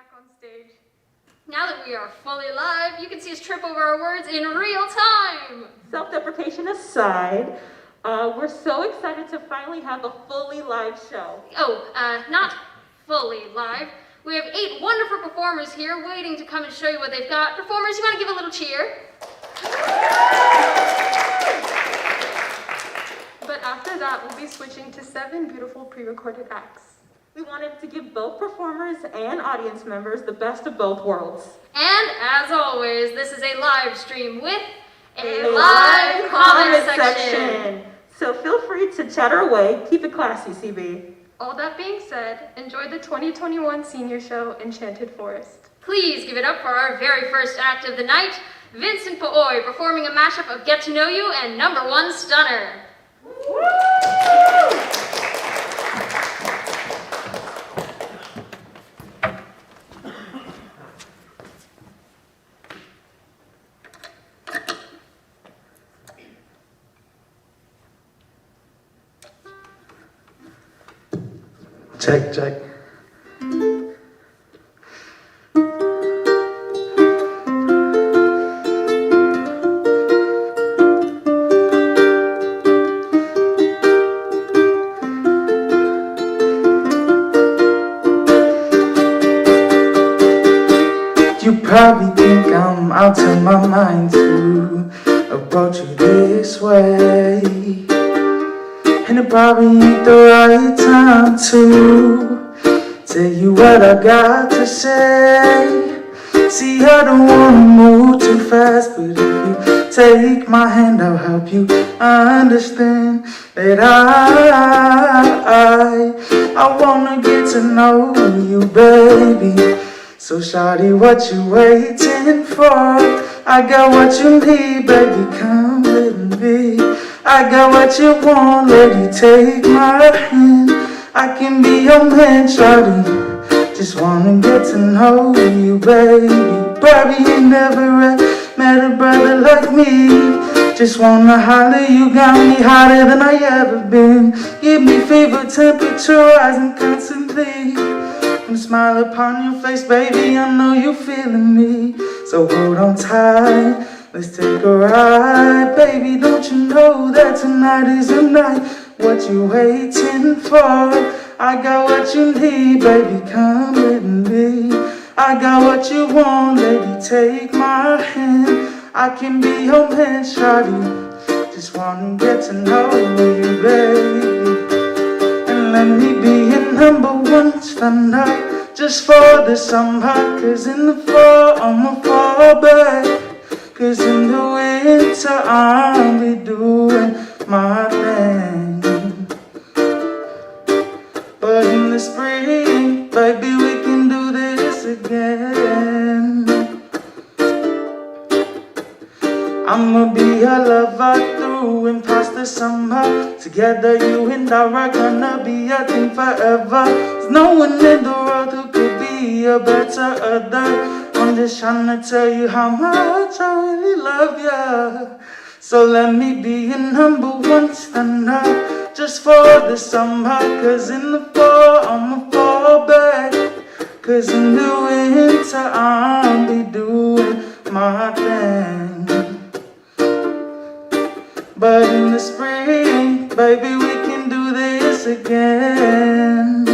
back on stage. Now that we are fully live, you can see us trip over our words in real time. Self-deprecation aside, we're so excited to finally have a fully live show. Not fully live. We have 8 wonderful performers here waiting to come and show you what they've got. Performers, you want to give a little cheer? But after that, we'll be switching to 7 beautiful pre-recorded acts. We wanted to give both performers and audience members the best of both worlds. And as always, this is a live stream with a live comment section. So feel free to chatter away. Keep it classy, CB. All that being said, enjoy the 2021 senior show, Enchanted Forest. Please give it up for our very first act of the night, Vincent Pa'oi performing a mashup of Get to Know You and Number One Stunner. Check, check. You probably think I'm out of my mind to approach you this way. And it probably ain't the right time to tell you what I got to say. See, I don't wanna move too fast, but if you take my hand, I'll help you understand that I wanna get to know you, baby. So shawty, what you waiting for? I got what you need, baby, come with me. I got what you want, lady, take my hand. I can be your man, shawty. Just wanna get to know you, baby. Probably ain't never met a brother like me. Just wanna holler, you got me hotter than I ever been. Give me fever, temperature rising constantly. From the smile upon your face, baby, I know you feeling me. So hold on tight. Let's take a ride, baby, don't you know that tonight is the night? What you waiting for? I got what you need, baby, come with me. I got what you want, lady, take my hand. I can be your man, shawty. Just wanna get to know you, baby. And let me be your number one stunner. Just for the summer, cause in the fall, I'ma fall back. Cause in the winter I'll be doing my thing. But in the spring, baby, we can do this again. I'ma be your lover through and past the summer. Together you and I are gonna be a thing forever. There's no one in the world who could be a better other. I'm just trying to tell you how much I really love ya. So let me be your number one stunner. Just for the summer, cause in the fall I'ma fall back. Cause in the winter I'll be doing my thing. But in the spring, baby, we can do this again.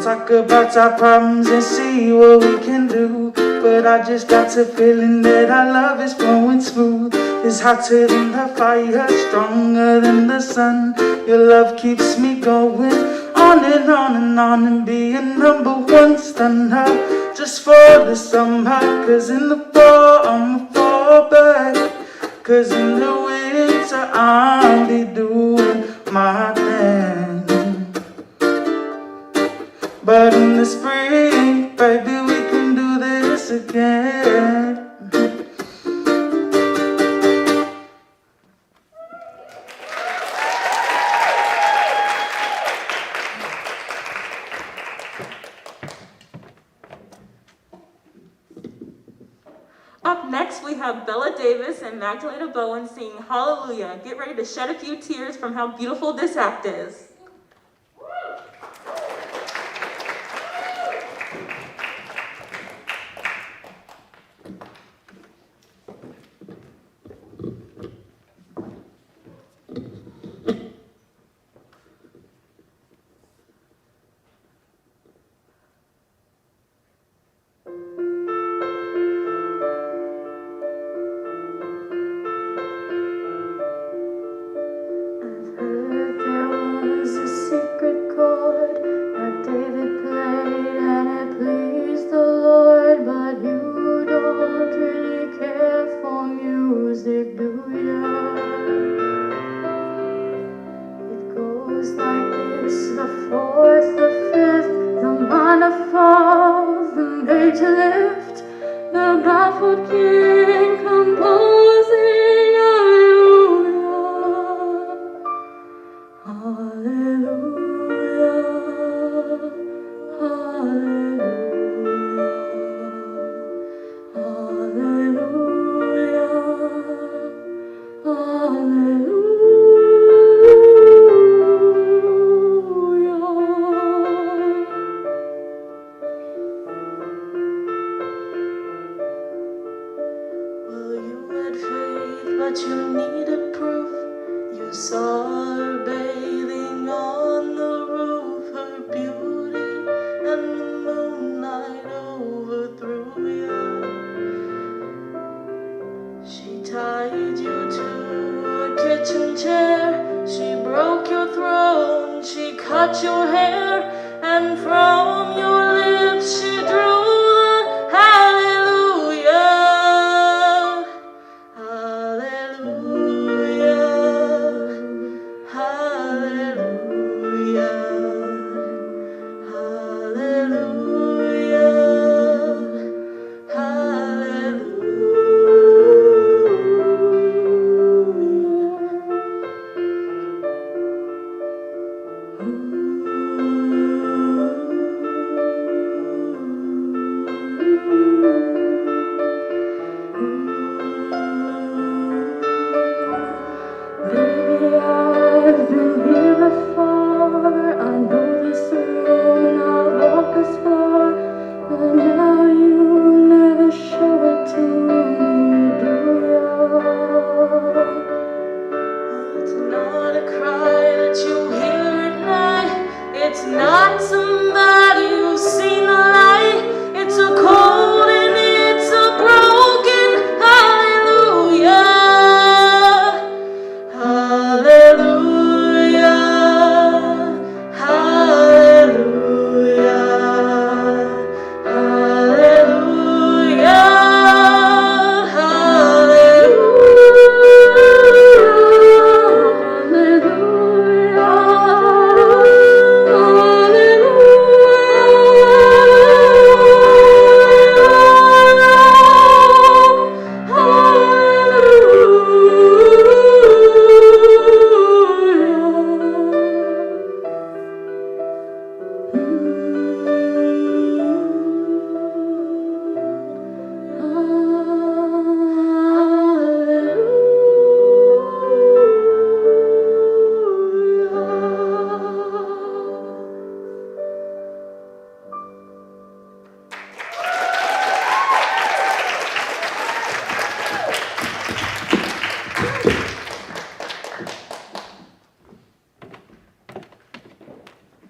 Talk about our problems and see what we can do. But I just got a feeling that our love is flowing smooth. It's hotter than the fire, stronger than the sun. Your love keeps me going on and on and on. And be a number one stunner. Just for the summer, cause in the fall I'ma fall back. Cause in the winter I'll be doing my thing. But in the spring, baby, we can do this again. Up next, we have Bella Davis and Magdalena Bowen singing Hallelujah. Get ready to shed a few tears from how beautiful this act is. but you needed proof. You saw her bathing on the roof, her beauty and the moonlight overthrew you. She tied you to a kitchen chair, she broke your throne, she cut your hair, and from your lips she drew the hallelujah. Hallelujah, hallelujah, hallelujah, Baby, I've been here before. I know this room and I'll walk this floor. But now you never show it to me, do you? It's not a cry that you hear at night. It's not somebody who's seen the light. It's a cold and it's a broken hallelujah. Hallelujah, hallelujah,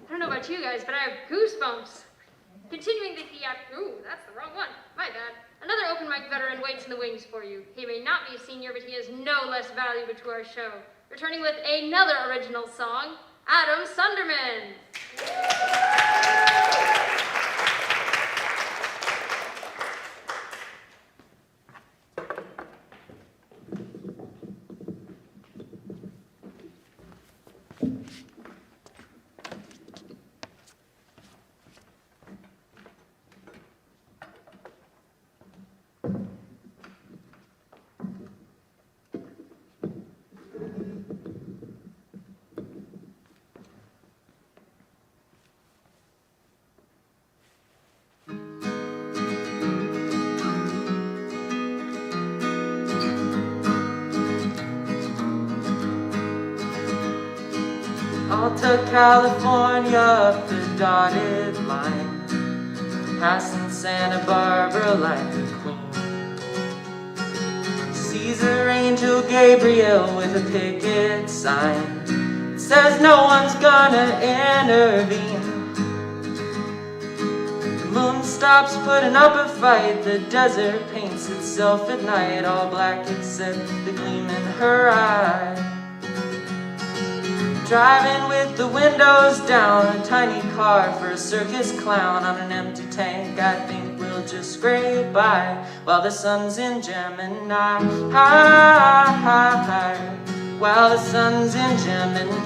I don't know about you guys, but I have goosebumps. Continuing the ooh, that's the wrong one. My bad. Another open mic veteran waits in the wings for you. He may not be a senior, but he is no less valuable to our show. Returning with another original song, Adam Sunderman. Alta California up the dotted line, passing Santa Barbara like a queen. Sees her angel Gabriel with a picket sign. It says no one's gonna intervene. The moon stops putting up a fight. The desert paints itself at night, all black except the gleam in her eye. Driving with the windows down, a tiny car for a circus clown on an empty tank. I think we'll just scrape by while the sun's in Gemini. While the sun's in Gemini.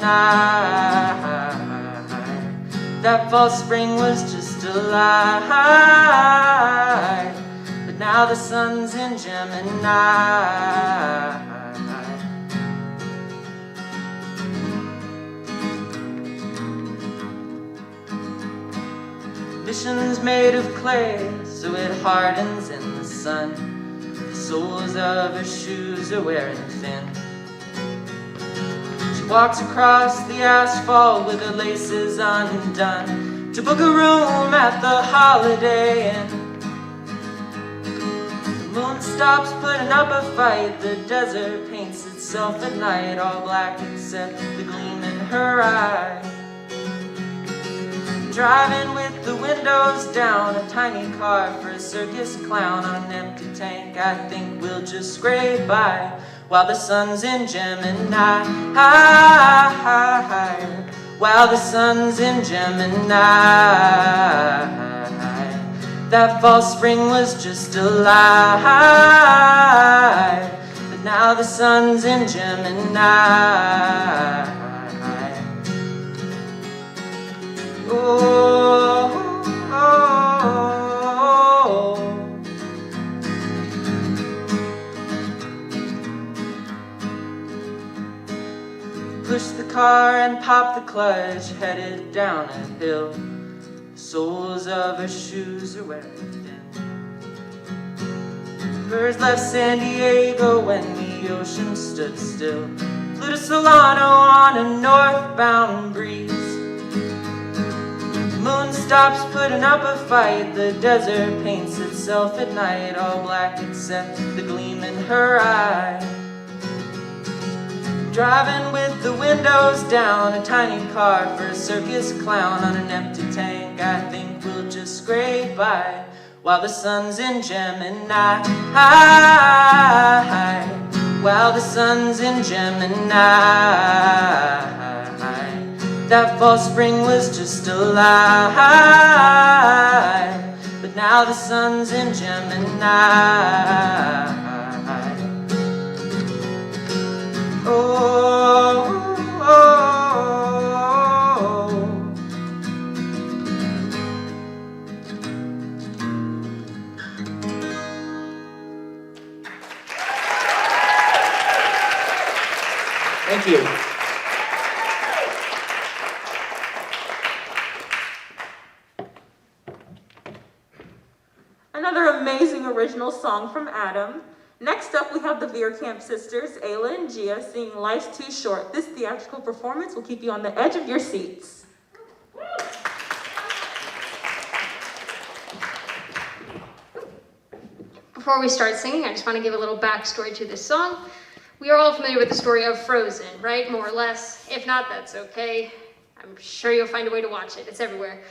That false spring was just a lie, but now the sun's in Gemini. Mission's made of clay, so it hardens in the sun. The soles of her shoes are wearing thin. She walks across the asphalt with her laces undone to book a room at the Holiday Inn. The moon stops putting up a fight. The desert paints itself at night, all black except the gleam in her eye. Driving with the windows down, a tiny car for a circus clown on an empty tank. I think we'll just scrape by while the sun's in Gemini. While the sun's in Gemini. That false spring was just a lie, but now the sun's in Gemini. Oh, oh, oh. Push the car and pop the clutch, headed down a hill. The soles of her shoes are wearing thin. Birds left San Diego when the ocean stood still. Flew to Solano on a northbound breeze. Moon stops putting up a fight. The desert paints itself at night, all black except the gleam in her eye. Driving with the windows down, a tiny car for a circus clown on an empty tank. I think we'll just scrape by while the sun's in Gemini. While the sun's in Gemini. That false spring was just a lie, but now the sun's in Gemini. Oh, oh, oh. Thank you. Another amazing original song from Adam. Next up, we have the Veerkamp sisters, Ayla and Gia, singing Life's Too Short. This theatrical performance will keep you on the edge of your seats. Before we start singing, I just want to give a little backstory to this song. We are all familiar with the story of Frozen, right? More or less. If not, that's okay. I'm sure you'll find a way to watch it. It's everywhere.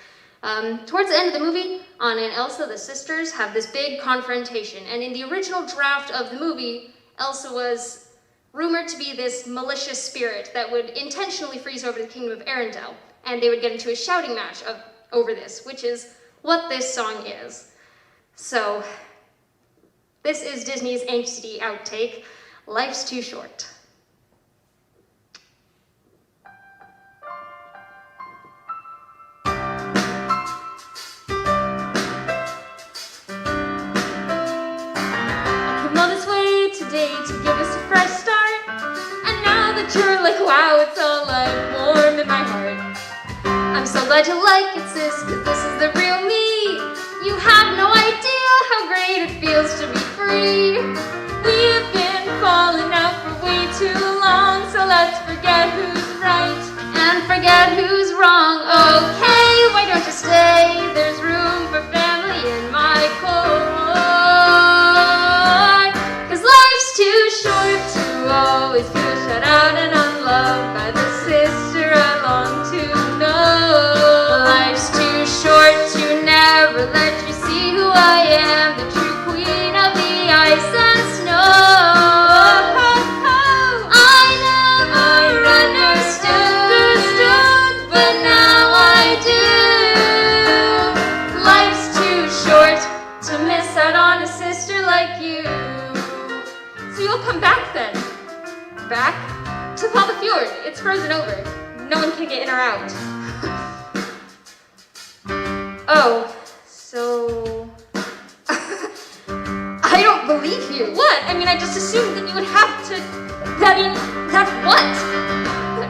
Towards the end of the movie, Anna and Elsa, the sisters, have this big confrontation. And in the original draft of the movie, Elsa was rumored to be this malicious spirit that would intentionally freeze over the kingdom of Arendelle. And they would get into a shouting match over this, which is what this song is. So, this is Disney's angsty outtake, Life's Too Short. Today to give us a fresh start, and now that you're like, wow, it's all like warm in my heart. I'm so glad you like it, sis, cause this is the real me. You have no idea how great it feels to be free. We've been falling out for way too long, so let's forget who's right and forget who's wrong. Okay, why don't you stay? There's room for family in my core. Too short to always feel shut out and unloved by the sister I long to know. Life's too short to never let you see who I am, the true queen of the ice and snow. I never understood, but now I do. Life's too short to miss out on a sister like you. So you'll come back then. Back to Papa Fjord. It's frozen over. No one can get in or out. Oh, so... I don't believe you. What? I mean, I just assumed that you would have to... I mean, that's what?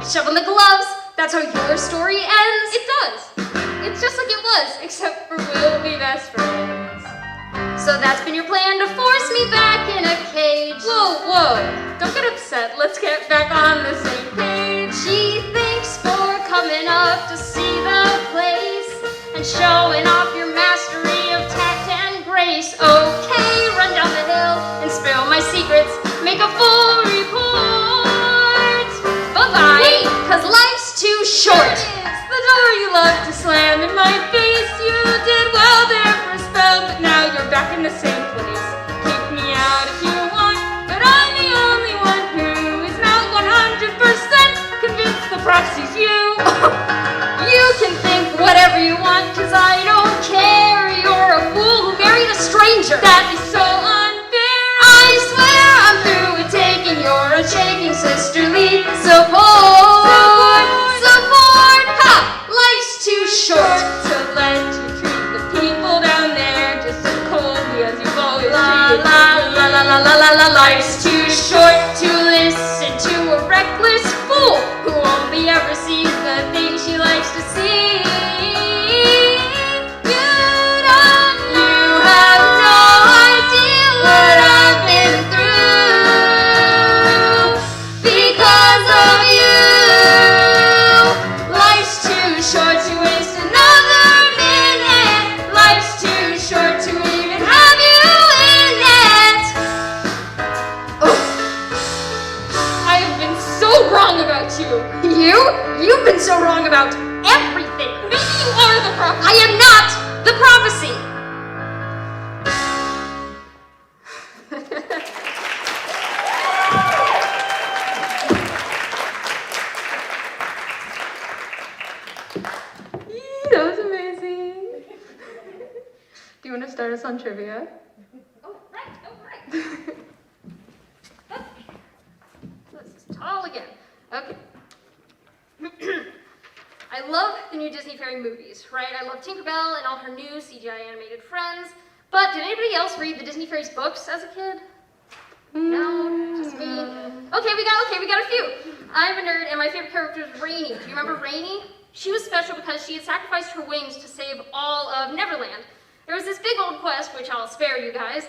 Shove on the gloves. That's how your story ends. It does. It's just like it was, except for we'll be best friends. So that's been your plan to force me back in a cage. Whoa, whoa, don't get upset. Let's get back on the same page. She thanks for coming up to see the place and showing off your mastery of tact and grace. Okay, run down the hill and spill my secrets. Make a full report. short. The door you loved to slam in my face. You did well there for a spell, but now you're back in the same place. Kick me out if you want, but I'm the only one who is not 100% convinced the proxy's you. You can think whatever you want, 'cause I don't care. You're a fool who married a stranger. That is so unfair. I swear I'm through with taking your shaking sisterly support. Ha! Life's too short to let you treat the people down there just as coldly as you've always treated me. Life's too short to listen to a reckless fool who only ever sees the things she likes to see. You have no idea what I've been through because of you. Life's too short to waste another minute. Life's too short to even have you in it. Oh, I have been so wrong about you. You've been so wrong about everything. Maybe you are the prophecy. I am not the prophecy. That was amazing. Do you want to start us on trivia? Oh, right. This is tall again. Okay. I love the new Disney Fairy movies, right? I love Tinkerbell and all her new CGI animated friends. But did anybody else read the Disney Fairies books as a kid? No, just me. Okay, we got a few. I'm a nerd, and my favorite character is Rainy. Do you remember Rainy? She was special because she had sacrificed her wings to save all of Neverland. There was this big old quest, which I'll spare you guys,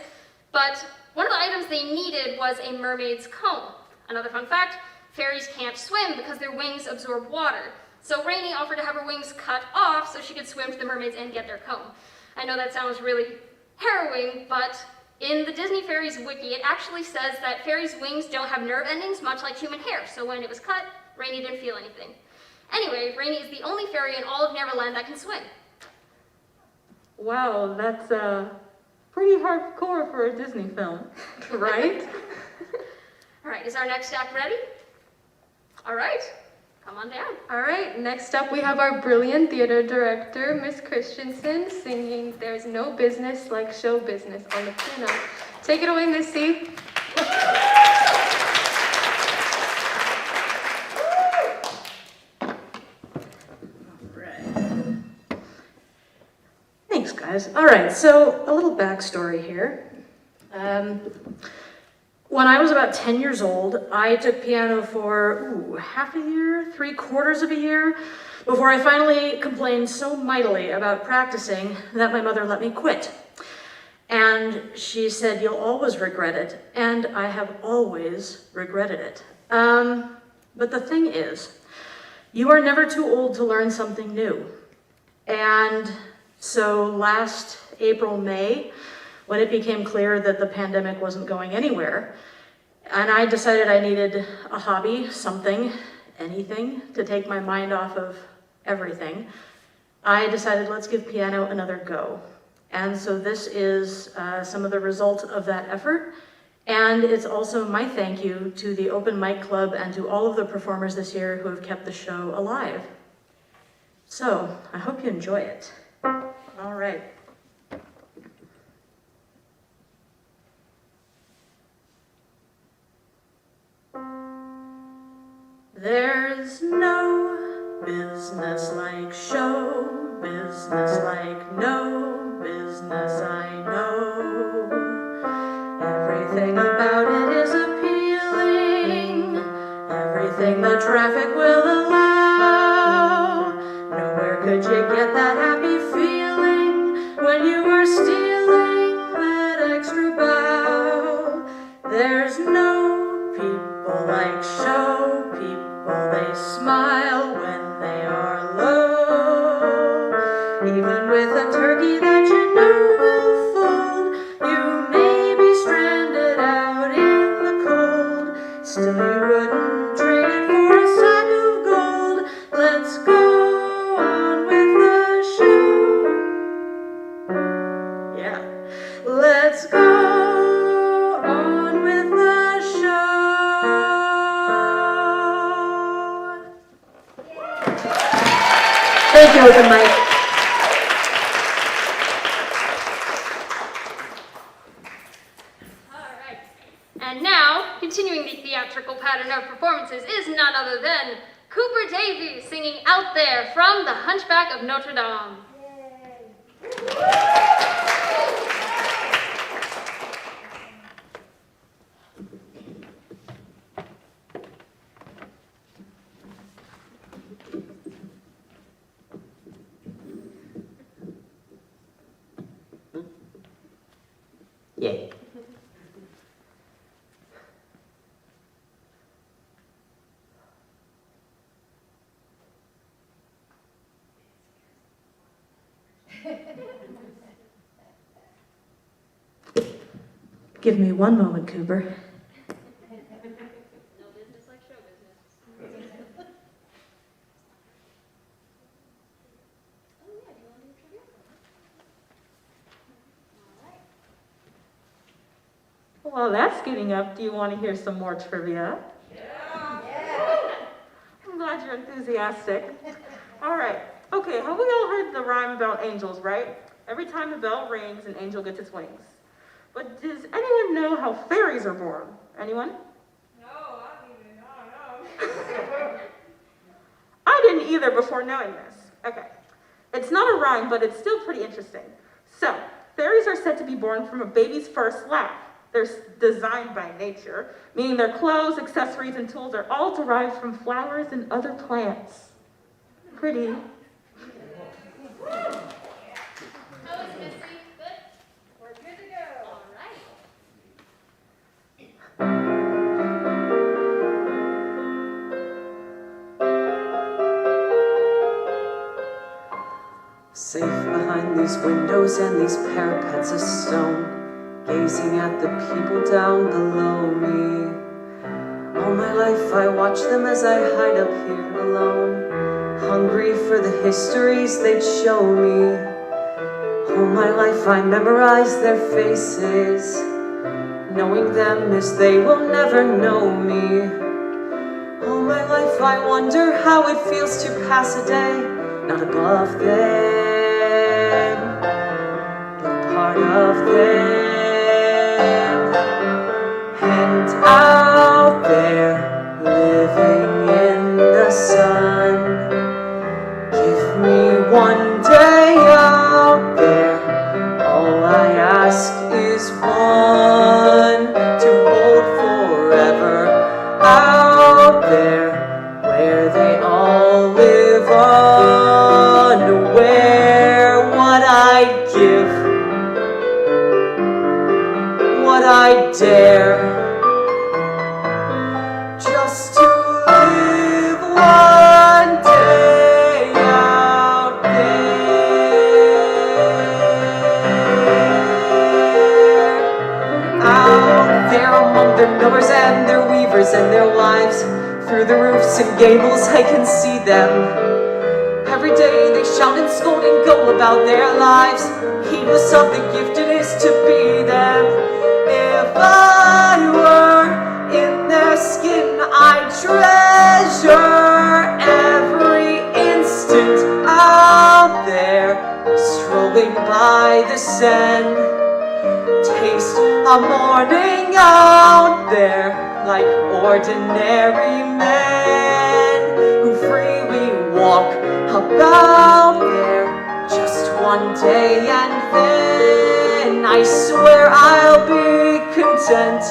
but one of the items they needed was a mermaid's comb. Another fun fact, fairies can't swim because their wings absorb water. So Rainy offered to have her wings cut off so she could swim to the mermaids and get their comb. I know that sounds really harrowing, but in the Disney Fairies wiki, it actually says that fairies' wings don't have nerve endings, much like human hair, so when it was cut, Rainy didn't feel anything. Anyway, Rainy is the only fairy in all of Neverland that can swim. Wow, that's pretty hardcore for a Disney film, right? All right, is our next act ready? All right, come on down. All right, next up we have our brilliant theater director, Miss Christensen, singing There's No Business Like Show Business on the piano. Take it away, Missy. Thanks, guys. All right, so a little backstory here. When I was about 10 years old, I took piano for half a year, 3/4 of a year, before I finally complained so mightily about practicing that my mother let me quit. And she said, "You'll always regret it," and I have always regretted it. But the thing is, you are never too old to learn something new. And so last April, May, when it became clear that the pandemic wasn't going anywhere, and I decided I needed a hobby, something, anything, to take my mind off of everything, I decided let's give piano another go. And so this is some of the result of that effort, and it's also my thank you to the Open Mic Club and to all of the performers this year who have kept the show alive. So, I hope you enjoy it. All right. There's no business like show business, like no business I know. Everything about it is appealing, everything the traffic will allow. Nowhere could you get that happy feeling when you are stealing that extra bow. There's no people like show people. They smile when they are low. Even with a turkey that you know will fold, you may be stranded out in the cold. Still you wouldn't trade it for a sack yeah. Let's go on with the show. Thank you, open mic. All right. And now, continuing the theatrical pattern of performances is none other than Cooper Davies singing Out There from The Hunchback of Notre Dame. Yeah. Give me one moment, Cooper. No business like show business. Oh yeah, do you want to do trivia? All right. Well, that's getting up. Do you want to hear some more trivia? Yeah. I'm glad you're enthusiastic. All right. Okay, have we all heard the rhyme about angels, right? Every time the bell rings, an angel gets its wings. But does anyone know how fairies are born? Anyone? No, I don't even know. I didn't either before knowing this. Okay. It's not a rhyme, but it's still pretty interesting. So, fairies are said to be born from a baby's first laugh. They're designed by nature, meaning their clothes, accessories, and tools are all derived from flowers and other plants. Pretty. How is it, Mystery? Good? We're good to go. All right. Safe behind these windows and these parapets of stone, gazing at the people down below me. All my life I watch them as I hide up here alone, hungry for the histories they'd show me. All my life I memorize their faces, knowing them as they will never know me. All my life I wonder how it feels to pass a day, not above them, but part of them. And out there, living in the sun, give me one day out there. All I ask is one to hold forever. Out there, where they all live unaware. What I'd give, what I'd dare, just to live one day out there among their millers and their weavers and their wives. Through the roofs and gables I can see them. Every day they shout and scold and go about their lives, heedless of the gift it is to be them. If I were in their skin, I'd treasure every instant out there, strolling by the Seine. Taste a morning out there like ordinary men who freely walk about there just one day, and then I swear I'll be content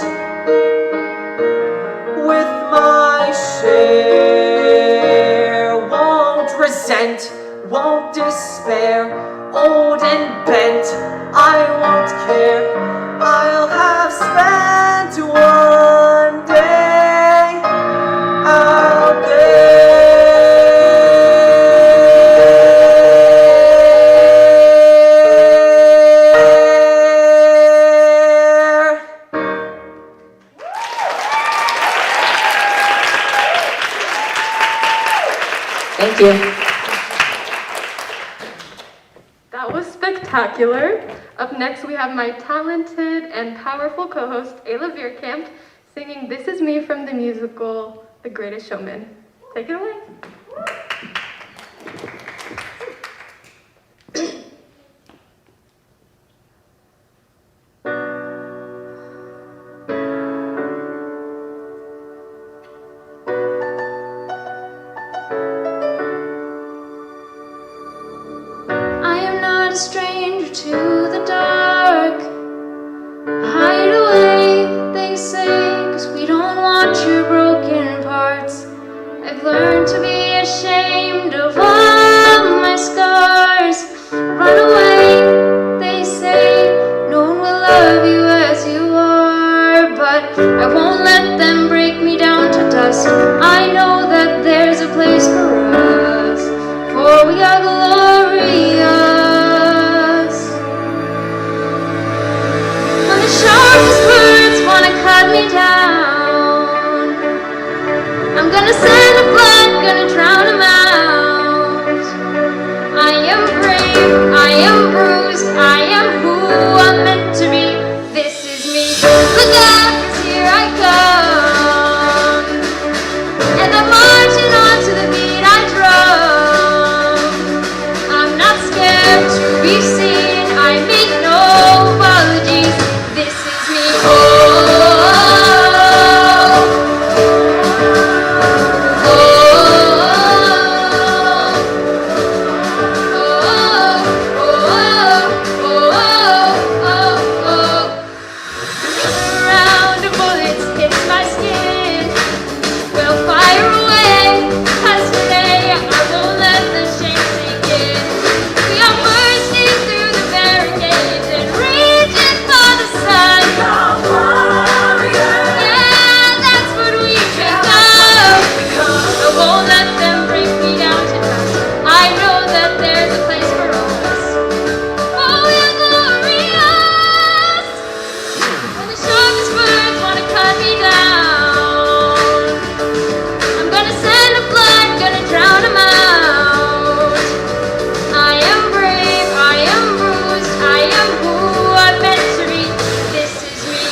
with my share. Won't resent, won't despair, old and bent, I won't care. I'll have spent one day out there. Thank you. That was spectacular. Taylor. Up next, we have my talented and powerful co-host, Ayla Veerkamp, singing This Is Me from the musical The Greatest Showman. Take it away. I am not a stranger to the dark. Hide away, they say, 'cause we don't want your broken parts. I've learned to be ashamed of all my scars. Run away, they say, no one will love you as you are. But I won't let them break me down to dust. I know that there's a place for us, for we are glorious. When the sharpest words wanna cut me down, I'm gonna send a flood, gonna drown them out. I am brave, I am bruised, I am who I'm meant to be. This is me. Look out, 'cause here I come. And I'm marching on to the beat I drum. I'm not scared to be seen, I make no apologies. This is me. Oh, oh, round of bullets hit my skin. We'll fire away, 'cause today I won't let the shame sink in. We are bursting through the barricades and reaching for the sun. Yeah, that's what we become. I won't let them break me down to dust. I know that there's a place for us. Oh, we are glorious. When the sharpest words wanna cut me down, I'm gonna send a flood, gonna drown them out. I am brave, I am bruised, I am who I'm meant to be. This is me.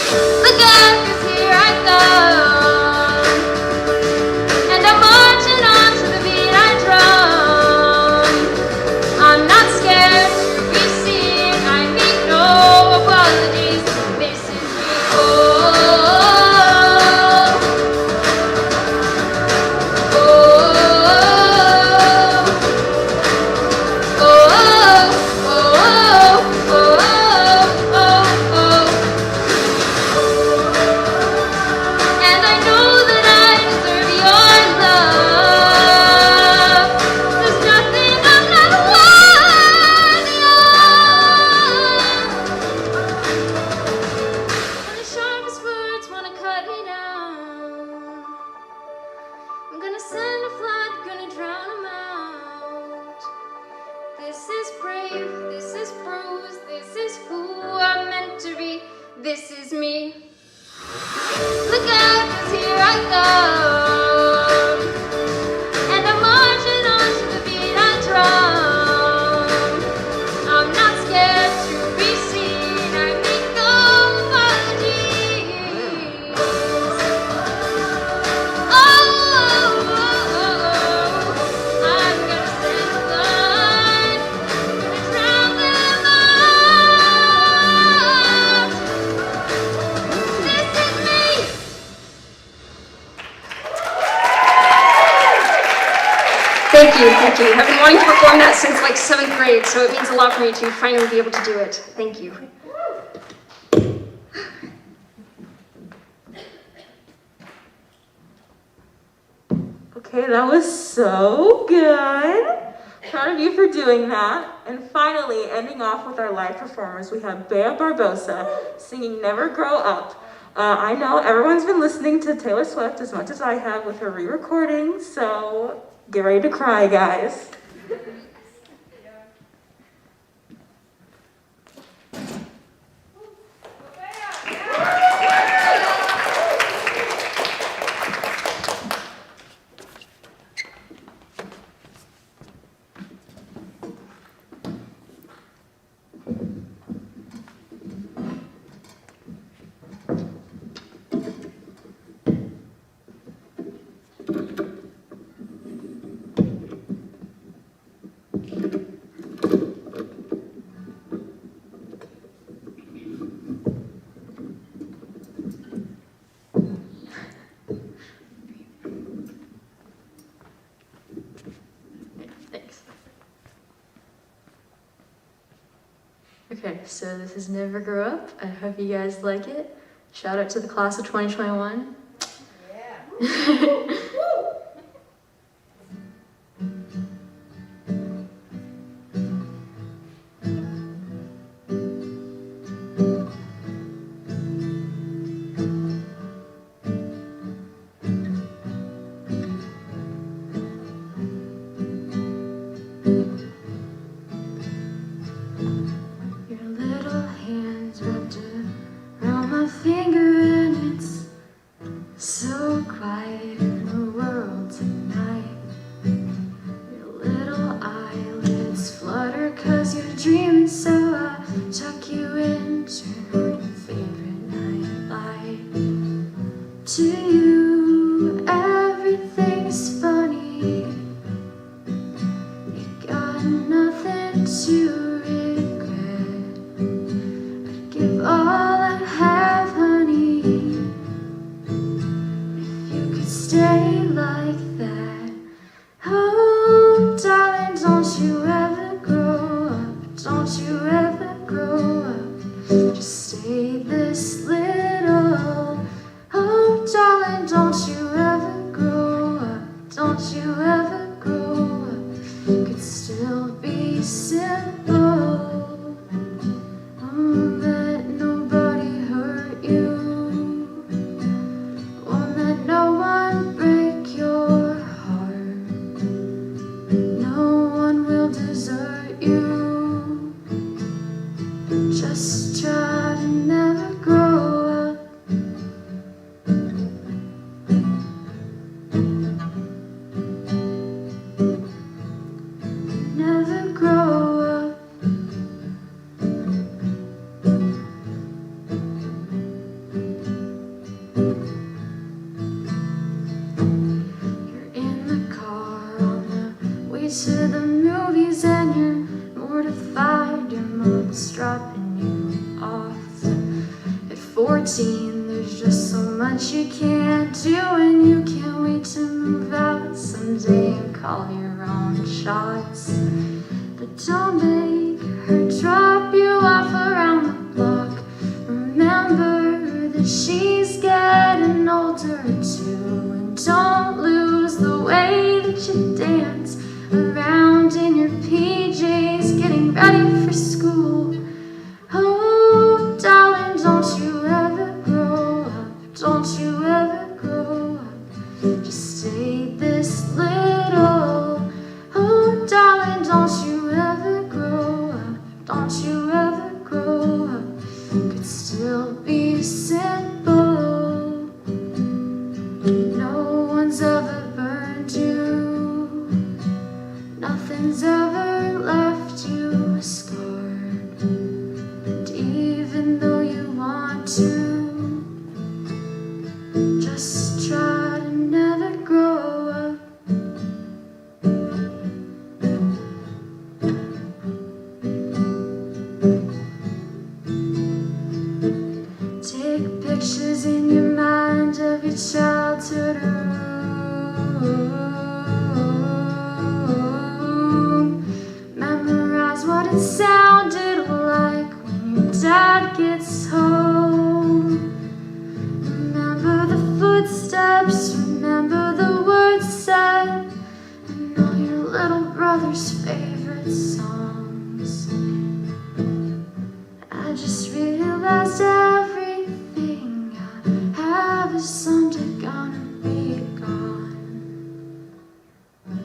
Look out, 'cause here I come. And I'm marching on to the beat I drum. I'm not scared to be seen, I make no apologies. This is me. Oh, oh, oh, and I know that I deserve your love. There's nothing I'm not worthy of. When the sharpest words wanna cut me down, I'm gonna send a flood, gonna drown them out. This is brave, this is bruised, this is who I'm meant to be. This is me. Look out, 'cause here I come. And I'm marching on to the beat I drum. I'm not scared to be seen, I make no apologies. Oh, I'm gonna send a flood, gonna drown them out. This is me. Thank you, thank you. I've been wanting to perform that since like 7th grade, so it means a lot for me to finally be able to do it. Thank you. Okay, that was so good. Proud of you for doing that. And finally, ending off with our live performers, we have Bea Barbosa singing Never Grow Up. I know everyone's been listening to Taylor Swift as much as I have with her re-recording, so get ready to cry, guys. Okay, so this is Never Grow Up. I hope you guys like it. Shout out to the class of 2021. Yeah. Your little hands wrapped around my finger, and it's so quiet in the world tonight. Your little eyelids flutter 'cause you're dreaming, so I tuck you in, turn on your favorite nightlight. To you, everything's funny. You got nothing to regret. I'd give all I have, honey, if you could stay like that. Oh, darling, don't you ever grow up. Don't you ever grow up. Just stay this little. Oh, darling, don't you ever grow up. Don't you ever grow up. Could still be simple. Won't let nobody hurt you. Won't let no one break your heart. No one will desert you. Just try to never grow up. Never grow up. You're in the car on the way to the movies, and you're mortified your mom's dropping you off. At 14, there's just so much you can't do, and you can't wait to move out someday and call your own shots. But don't make her drop you off around the block. Remember that she's getting older too, and don't lose the way that you dance around in your PJs, getting ready for school. Oh, darling, don't you ever grow up. Don't you ever grow up. Just stay this little. Oh, darling, don't you ever grow up. Don't you ever grow up. Could still be simple. No one's ever burned you. Nothing's ever left you scarred. And even though you want to, just try to never grow up. Take pictures in your mind of your childhood room. Memorize what it sounded like when your dad gets home. Remember the footsteps, remember the words said, and all your little brother's favorite songs. I just realized everything I have is someday gonna be gone.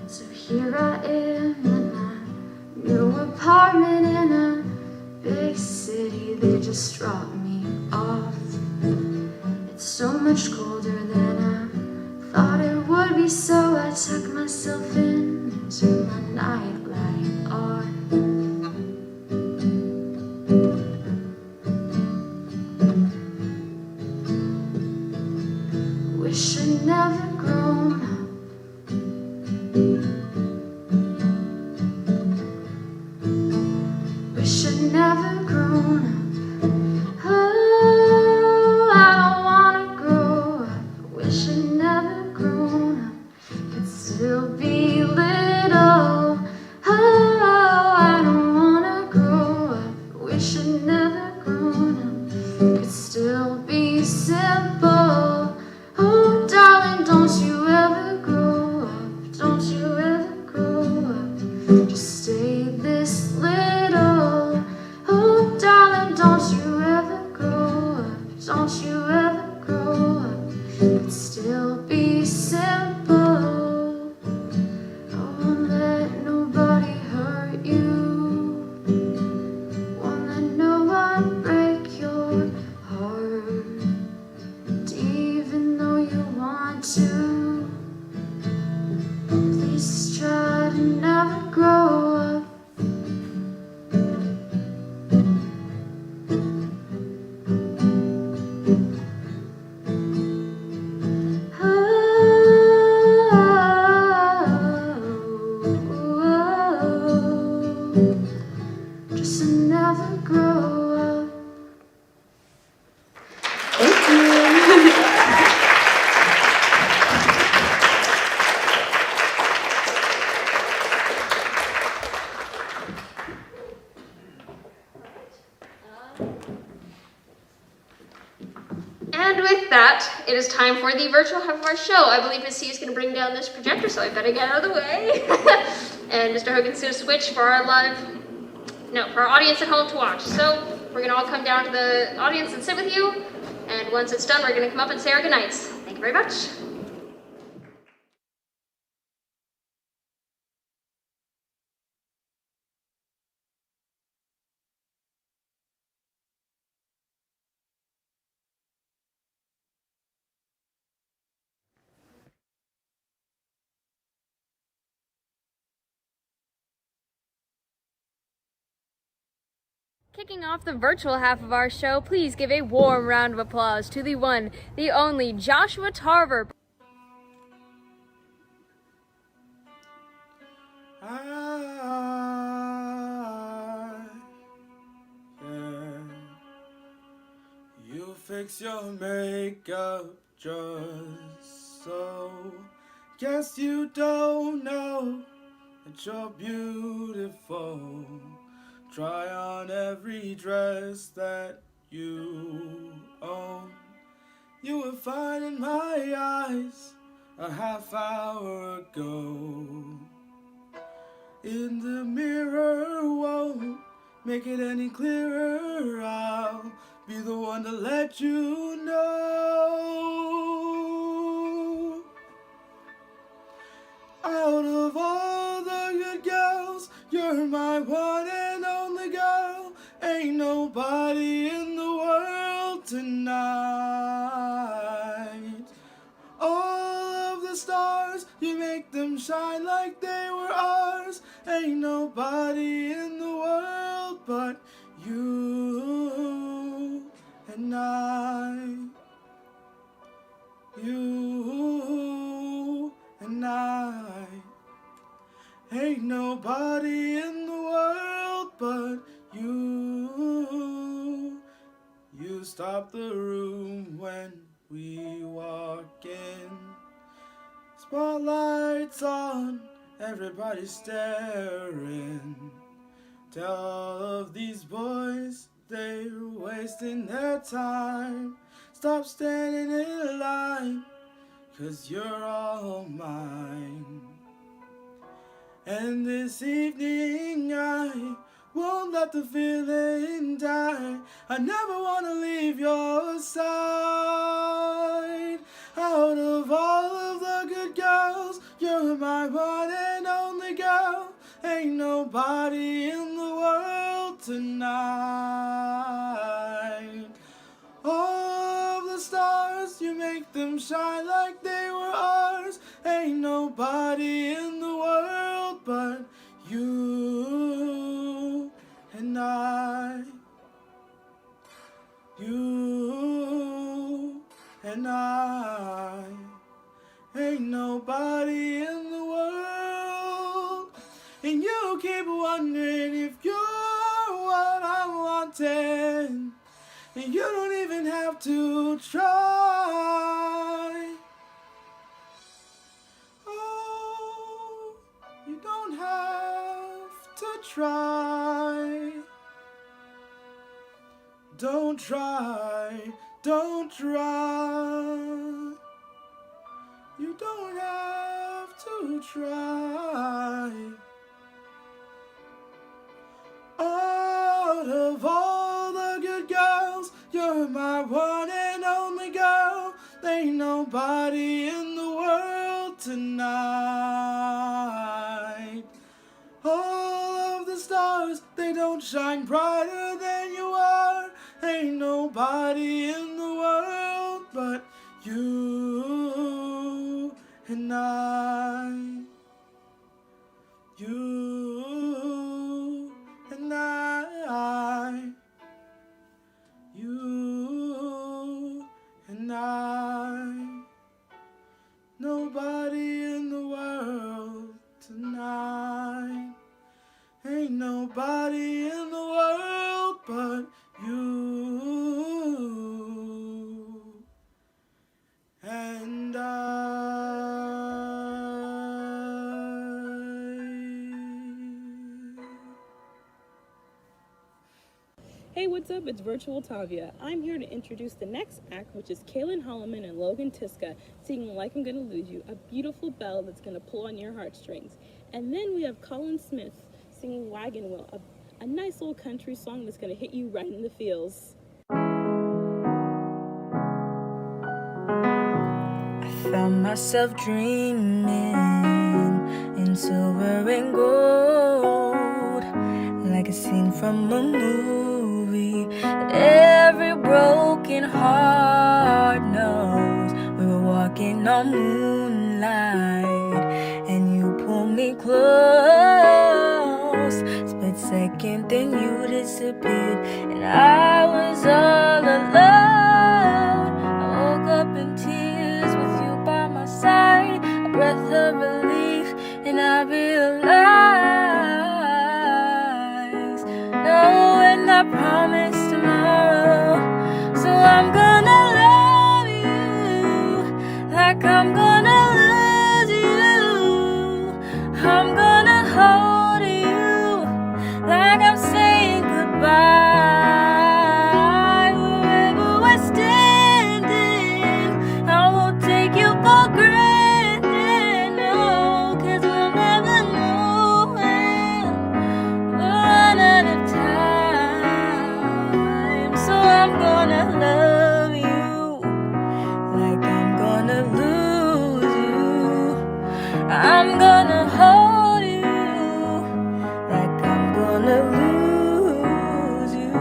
So here I am in a new apartment in a big city. They just dropped me off. It's so much colder than I thought it would be, so I tuck myself in and turn my nightlight on. Wish I'd never grown up. Wish I'd never grown up. Oh, I don't wanna grow up. Wish I'd never grown up. Could still be you've never grown up could still be simple. Oh, darling, don't you ever grow up. Don't you ever grow up. Just stay this little. Oh, darling, don't you ever grow up. Don't you ever grow up. Could still be simple. Don't let nobody hurt you. Won't let no one break your heart. And even though you want to, please try to never grow up. Just never grow up. Thank you. And with that, it is time for the virtual half of our show. I believe Miss C is going to bring down this projector, so I better get out of the way. And Mr. Hogan's going to switch for our for our audience at home to watch. So we're going to all come down to the audience and sit with you. And once it's done, we're going to come up and say our goodnights. Thank you very much. Kicking off the virtual half of our show, please give a warm round of applause to the one, the only Joshua Tarver. You fix your makeup just so. Guess you don't know that you're beautiful. Try on every dress that you own. You were fine in my eyes a half hour ago. In the mirror won't make it any clearer. I'll be the one to let you know. Out of all the good girls, you're my one and only girl. Ain't nobody in the world tonight. All of the stars, you make them shine like they were ours. Ain't nobody in the world but you and I. You and I. Ain't nobody in the world but you. You stop the room when we walk in. Spotlights on, everybody staring. Tell all of these boys they're wasting their time. Stop standing in line, 'cause you're all mine. And this evening I won't let the feeling die. I never want to leave your side. Out of all of the good girls, you're my one and only girl. Ain't nobody in the world tonight. All of the stars, you make them shine like they were ours. Ain't nobody in the world but you and I. You and I. Ain't nobody in the world. And you keep wondering if you're what I'm wanting. And you don't even have to try. Oh, you don't have to try. Don't try, don't try. You don't have to try. Out of all the good girls, you're my one and only girl. Ain't nobody in the world tonight. All of the stars, they don't shine brighter than you are. Ain't nobody in the world but you and I. You and I. You and I. Nobody in the world tonight. Ain't nobody in the world but you and I. Hey, what's up? It's Virtual Tavia. I'm here to introduce the next act, which is Kaylin Holloman and Logan Tiska singing Like I'm Gonna Lose You, a beautiful ballad that's gonna pull on your heartstrings. And then we have Colin Smith singing Wagon Wheel, a nice little country song that's gonna hit you right in the feels. I found myself dreaming in silver and gold, like a scene from a movie that every broken heart knows. We were walking on moonlight and you pulled me close. Split second, then you disappeared and I was all alone. I woke up in tears with you by my side, a breath of relief, and I realized no one I promised tomorrow. So I'm gonna love you like I'm gonna lose you. I'm gonna hold you like I'm saying goodbye. Wherever we're standing, I won't take you for granted, no, 'cause we'll never know when we'll run out of time. So I'm gonna love you like I'm gonna lose you. I'm gonna hold you like I'm gonna lose you.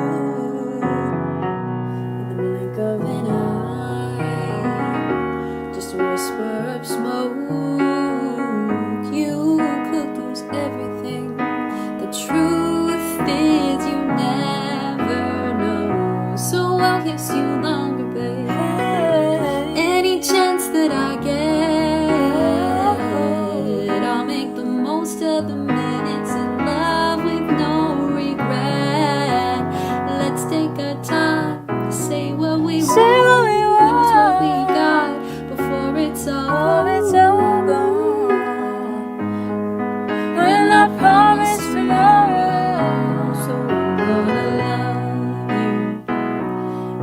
In the blink of an eye, just a whisper of smoke. You could lose everything. The truth is you never know. So I'll kiss you longer, babe. Any chance that I get, I'll make the most of the minutes in love with no regret. Let's take our time to say what we want, lose what we got before it's all gone. When I promise tomorrow, so I'm gonna love you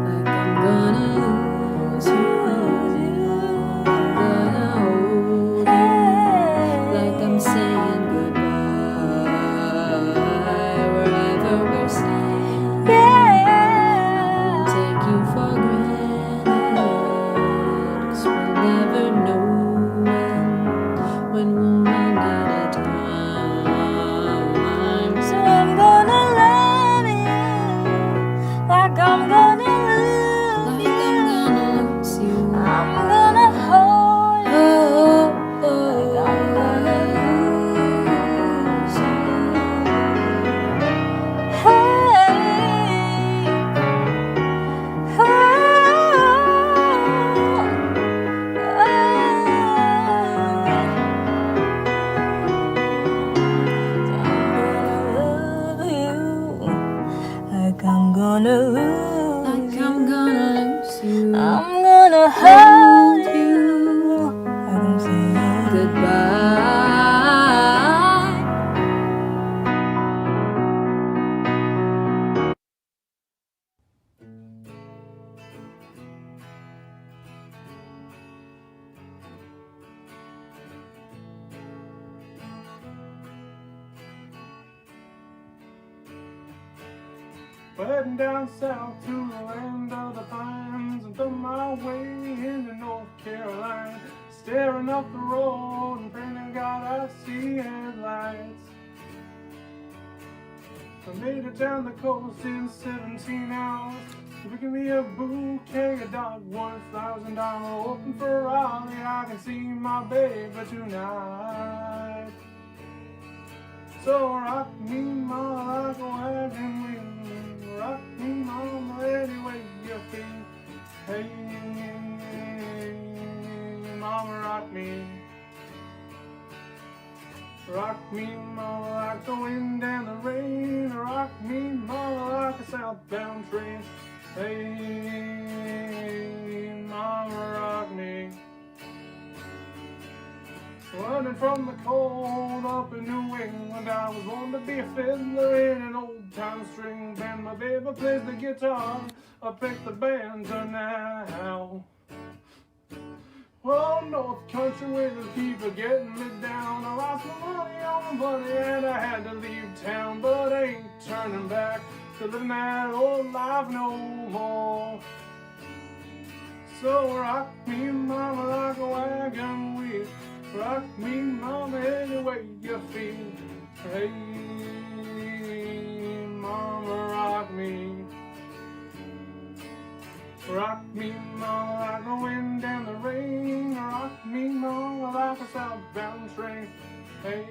like I'm gonna lose you. I'm gonna hold you like I'm saying goodbye. Wherever we're staying, I'll take you for granted, 'cause we'll never know when we'll run out of time. So I'm gonna love you like I'm gonna lose you. I'm gonna hold you like I'm gonna lose you. Like I'm gonna lose you. I'm gonna hold you like I'm saying goodbye. Heading down south to the land of the pines, and on my way into North Carolina, staring up the road and praying to God I see headlights. I made it down the coast in 17 hours, picking me a bouquet of dogwood, $1,000, hoping for Raleigh I can see my baby tonight. So rock me, mama, like a wagon wheel. Rock me, mama, any way you feel. Hey, mama, rock me. Rock me, mama, like the wind and the rain. Rock me, mama, like a southbound train. Hey, mama, rock me. Running from the cold up in New England, I was born to be a fiddler in an old-time string band. My baby plays the guitar, I pick the banjo now. Well, North Country winters keep getting me down. I lost my money on money and I had to leave town, but I ain't turning back to living that old life no more. So rock me, mama, like a wagon wheel. Rock me, mama, any way you feel. Hey, mama, rock me. Rock me, mama, like the wind and the rain. Rock me, mama, like a southbound train. Hey,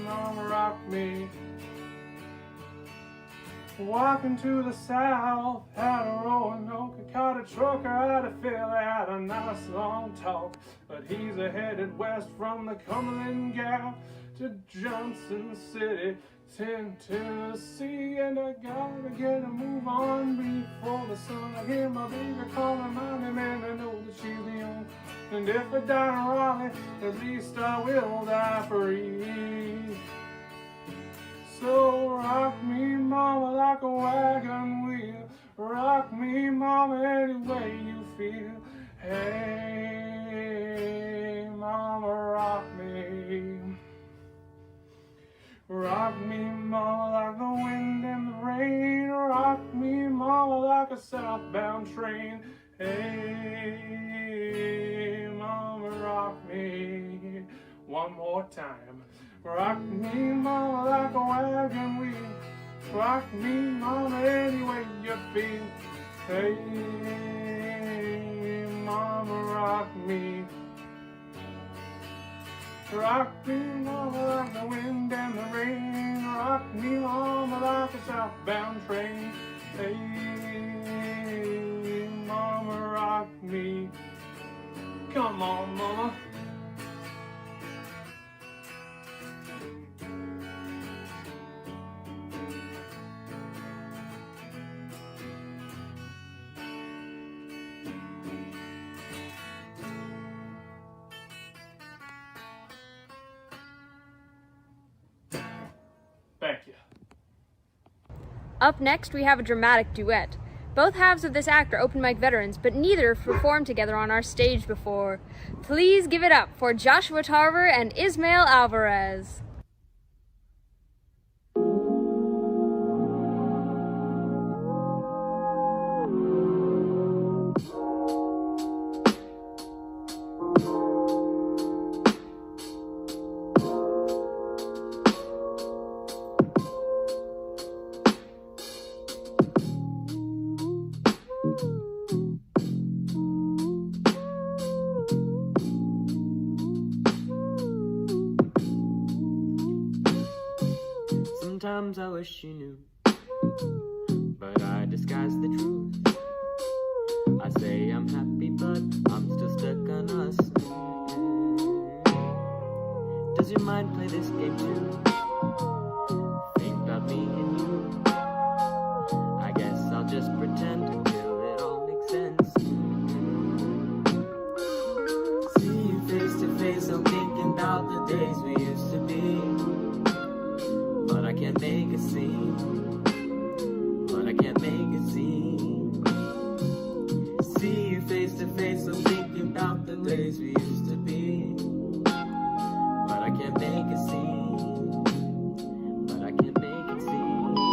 mama, rock me. Walking to the south, out of Roanoke, I caught a trucker out of Philly, had a nice long talk. But he's headed west from the Cumberland Gap to Johnson City, Tennessee. And I gotta get a move on before the sun. I hear my baby calling my name and I know that she's the only. And if I die in Raleigh, at least I will die free. So rock me, mama, like a wagon wheel. Rock me, mama, any way you feel. Hey, mama, rock me. Rock me, mama, like the wind and the rain. Rock me, mama, like a southbound train. Hey, mama, rock me. One more time. Rock me, mama, like a wagon wheel. Rock me, mama, any way you feel. Hey, mama, rock me. Rock me, mama, like the wind and the rain. Rock me, mama, like a southbound train. Hey, mama, rock me. Come on, mama. Thank you. Up next, we have a dramatic duet. Both halves of this act are open mic veterans, but neither have performed together on our stage before. Please give it up for Joshua Tarver and Ismael Alvarez. Sometimes I wish you knew, but I disguise the truth. I say I'm happy, but I'm still stuck on us. Does your mind play this game too? Think about me and you. I guess I'll just pretend until it all makes sense. See you face to face, I'm thinking about the days we used to be. But I can't make a scene. But I can't make a scene. See you face to face, I'm thinking about the days we used to be. But I can't make a scene. But I can't make a scene.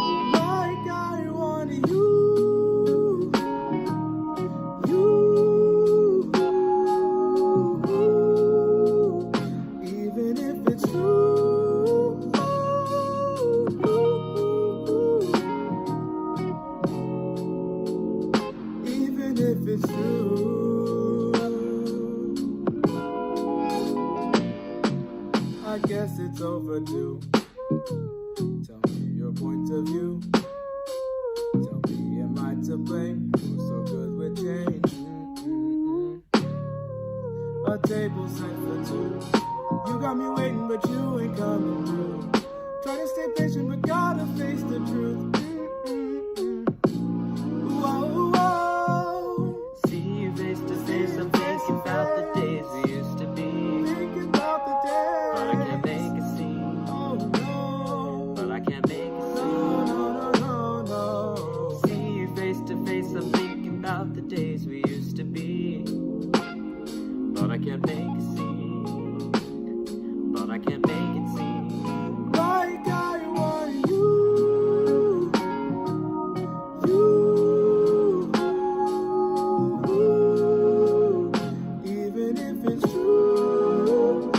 it's true. I guess it's overdue. Tell me your point of view. Tell me, am I to blame? You're so good with change. A table set for two. You got me waiting, but you ain't coming through. Try to stay patient, but gotta face the truth. Whoa, whoa. See you face to face, I'm thinking about the days we used to be. Thinking about the day. But I can't make a scene. Oh no. But I can't make a scene. No, no, no, no. See you face to face, I'm thinking about the days we used to be. But I can't make a scene. But I can't make it seem like I want you. Even if it's true.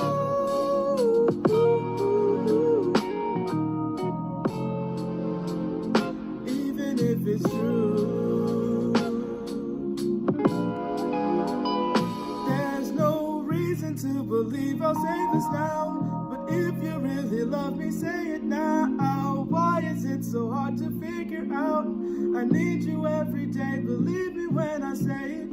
Even if it's true. There's no reason to believe I'll say this now, but if you really love me, say it now. Why is it so hard to figure out? I need you every day, believe me when I say it.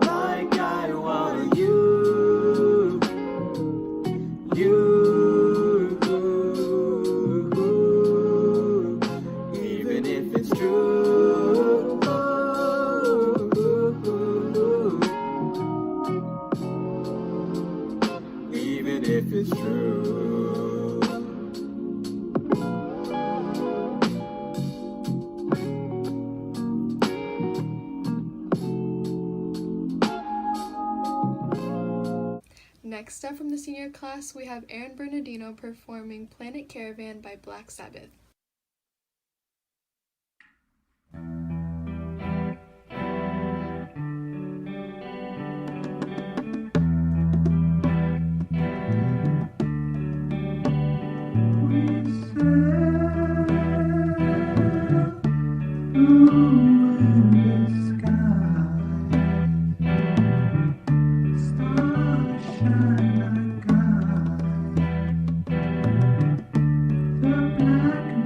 like I want you. Even if it's true. Even if it's true. Next up from the senior class, we have Aaron Bernardino performing Planet Caravan by Black Sabbath. Black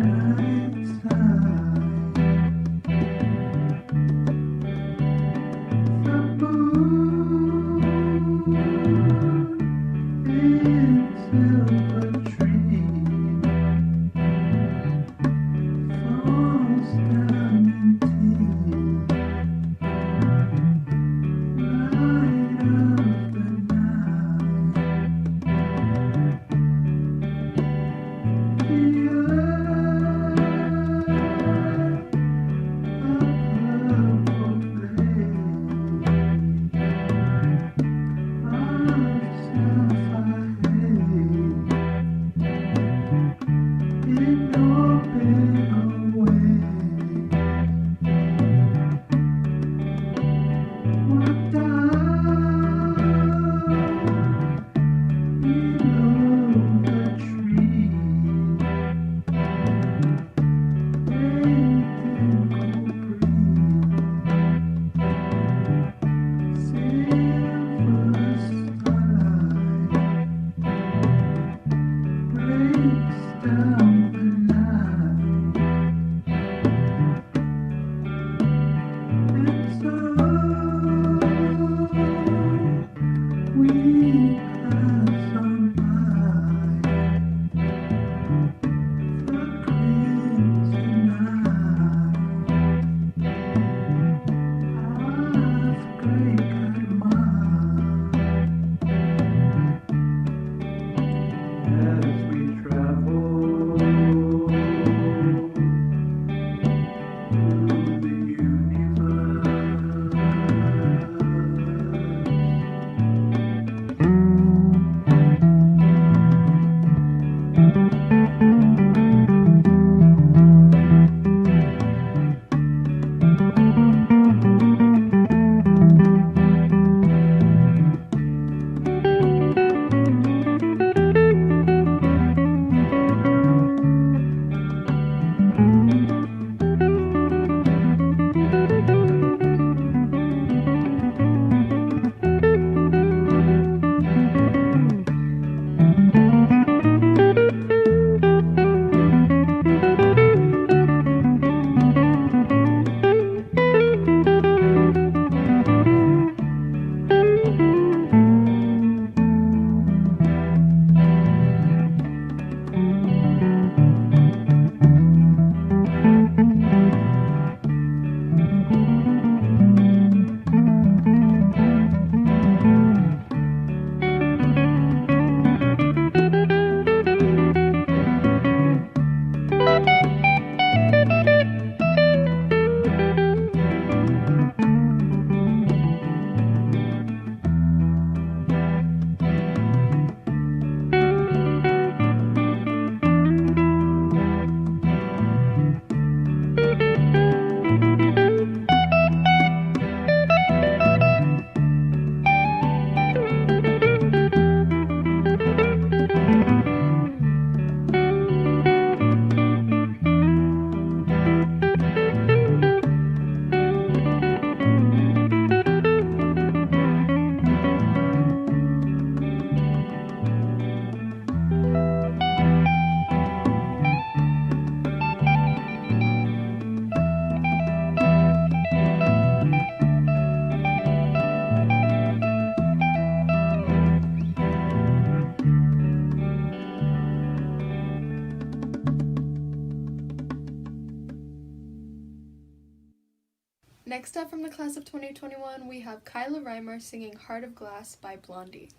Next up from the class of 2021, we have Kyla Reimer singing Heart of Glass by Blondie.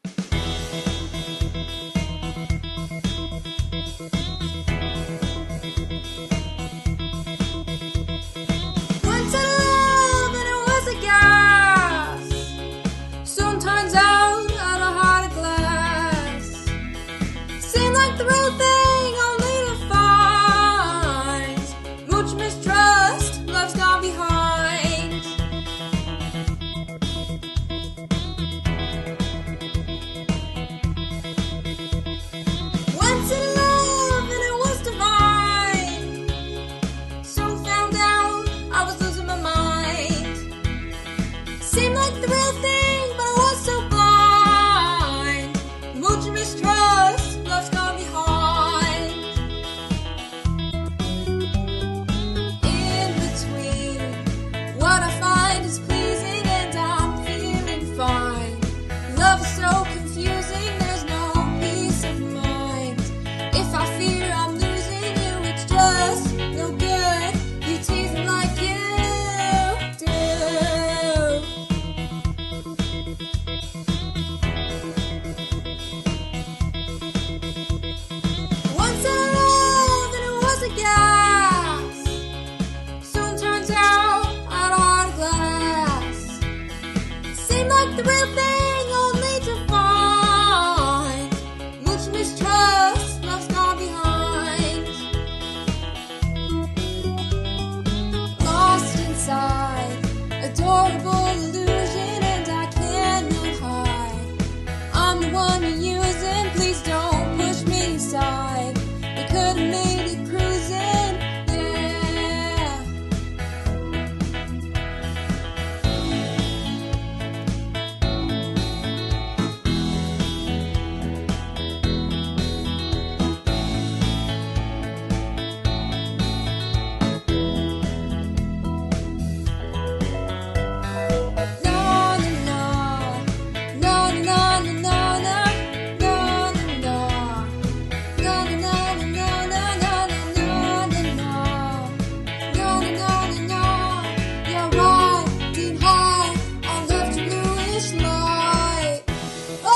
Once I love and it was a gas. Soon turns out on a heart of glass. Seemed like the real thing, only to find much mistrust, love's gone behind. Once in love and it was divine. Soon found out I was losing my mind. Seemed like the real thing, but I was so blind. Much mistrust, love's gone behind. In between, what I find is pleasing and I'm feeling fine. Love is so confusing, there's no peace of mind. If I fear I'm losing you, it's just no good. You tease me like you do. Once I loved and it was a gas. Soon turns out I had a heart of glass. Seemed like the real thing, only to find much mistrust, love's gone behind. Lost inside, adorable illusion, and I cannot hide. I'm the one you're using, please don't push me aside. We could have made it cruising, yeah. No, no, no. No, no, no, no, no, no. No, no, no. No, no, no, no, no, no, no, no, no, no. No, no, no, no, no. You're riding high on love's bluish light. Oh,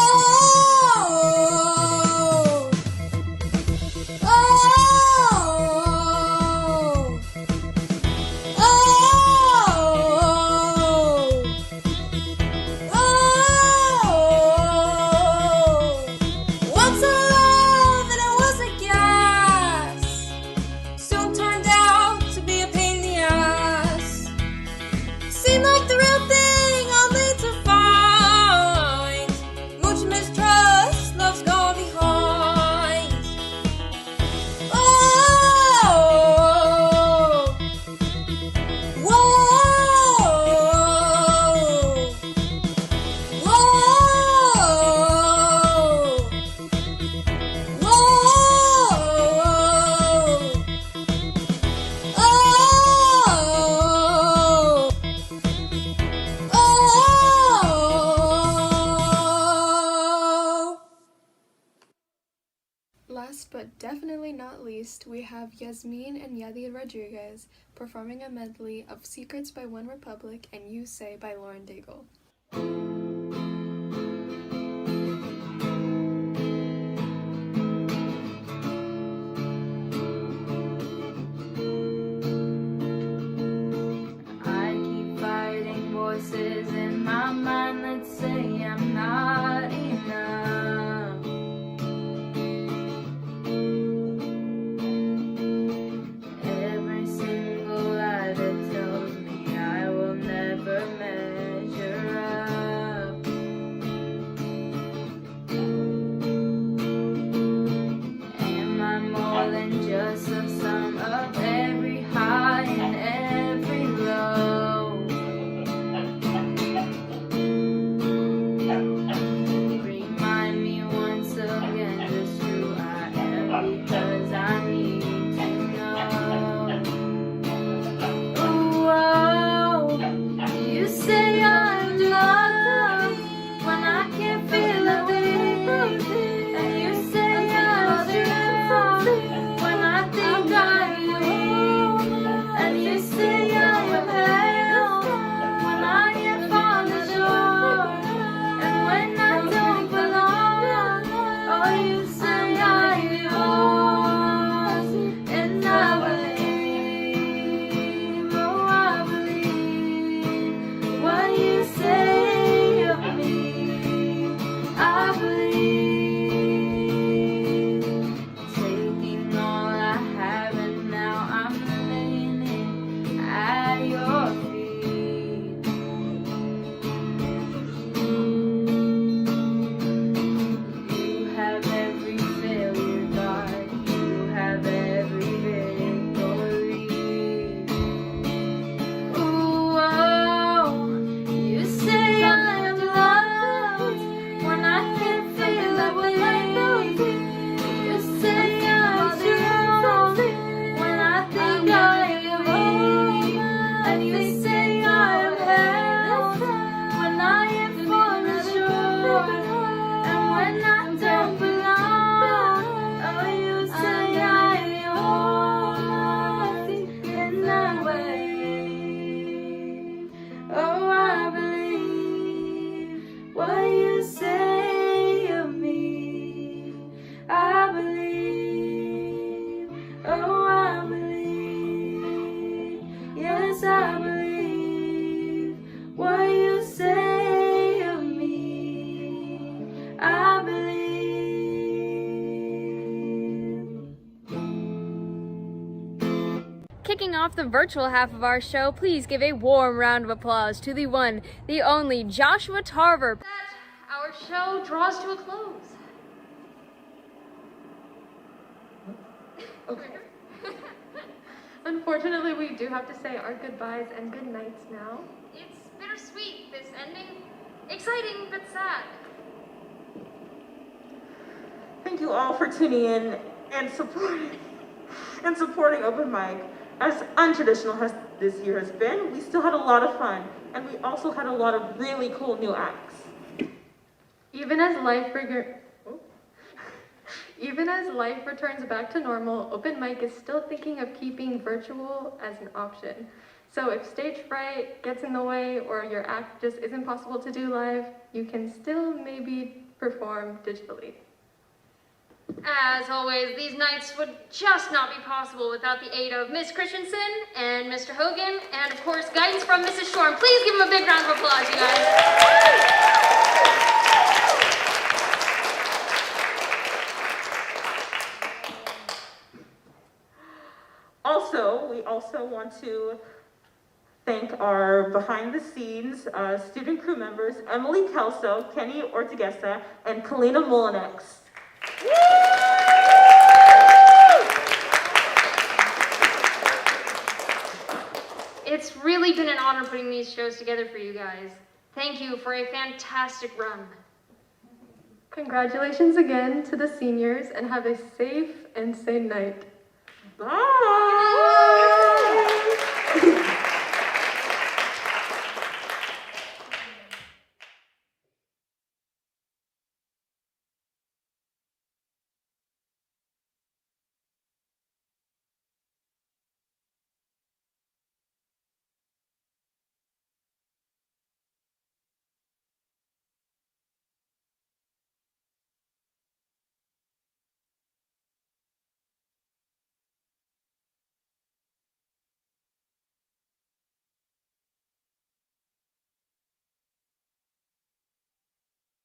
oh, oh, oh. Once I loved and it was a gas. Soon turned out to be a pain in the ass. Seemed like the real thing, only to find much mistrust, love's gone behind. Oh, whoa, whoa, oh. Last but definitely not least, we have Yasmin and Yadi Rodriguez performing a medley of Secrets by One Republic and You Say by Lauren Daigle. I keep fighting voices in my mind that say I'm not enough. Every single lie that tells me I will never measure up. off the virtual half of our show, please give a warm round of applause to the one, the only Joshua Tarver. That our show draws to a close. Okay. Unfortunately, we do have to say our goodbyes and good nights now. It's bittersweet, this ending. Exciting, but sad. Thank you all for tuning in and supporting Open Mic. As untraditional as this year has been, we still had a lot of fun, and we also had a lot of really cool new acts. Even as life returns back to normal, Open Mic is still thinking of keeping virtual as an option. So if stage fright gets in the way or your act just isn't possible to do live, you can still maybe perform digitally. As always, these nights would just not be possible without the aid of Miss Christensen and Mr. Hogan, and of course, guidance from Mrs. Shorn. Please give them a big round of applause, you guys. We also want to thank our behind-the-scenes student crew members, Emily Kelso, Kenny Ortiguesa, and Kalina Molinex. It's really been an honor putting these shows together for you guys. Thank you for a fantastic run. Congratulations again to the seniors and have a safe and sane night. Bye!